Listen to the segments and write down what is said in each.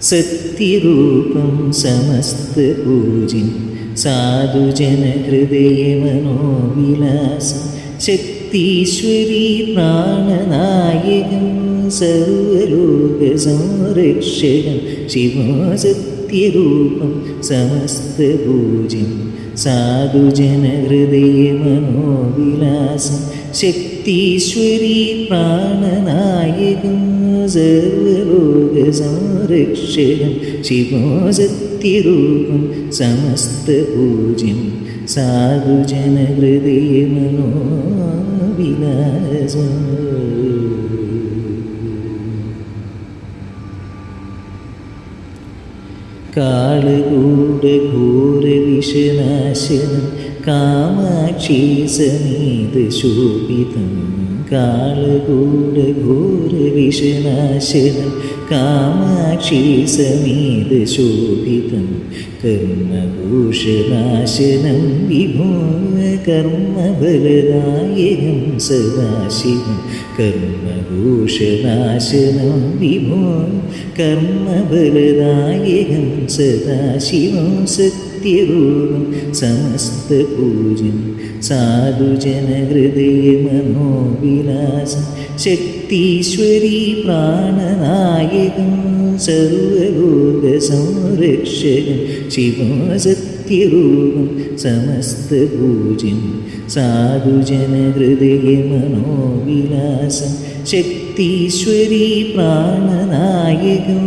സത്യരൂപം സമസ്തപൂജ്യം സാധുജനഹൃദയമനോവിലാസം ശക്തീശ്വരീ പ്രാണനായകം സർവലോകസംരക്ഷകം ശിവോ സത്യരൂപം സമസ്തപൂജ്യം സാധുജനഹൃദയമനോവിലാസം ശക്തീശ്വരീ പ്രാണനായകം സർവലോകസംരക്ഷകം ശിവോ സത്യരൂപം സമസ്തപൂജ്യം സാധുജനഹൃദയമനോവിലാസം. കാളകൂടഘോരവിഷനാശനം കാമാക്ഷി സമേതശോഭിതം കാളകൂടഘോരവിഷനാശനം കാമാക്ഷി സമേതശോഭിതം കർമ്മഭൂഷനാശനം വിഭോ കർമ്മഫലദായകം സദാശിവം കർമ്മഭൂഷനാശനം വിഭോ കർമ്മഫലദായകം സദാശിവം സത്യരൂപം സമസ്തപൂജ്യം സാധുജനഹൃദയമനോവിലാസം ശക്തീശ്വരീ പ്രാണനായകം സർവലോകസംരക്ഷകം ശിവോ സത്യരൂപം സമസ്തപൂജ്യം സാധുജനഹൃദയമനോവിലാസം ശക്തീശ്വരീ പ്രാണനായകം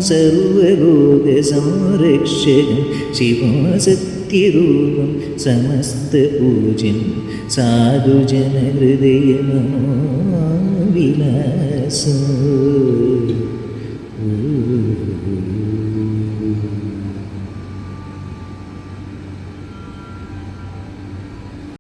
സർവലോകസംരക്ഷകം ശിവോ സത്യരൂപം സമസ്തപൂജ്യം സാധുജനഹൃദയമനോവിലാസം.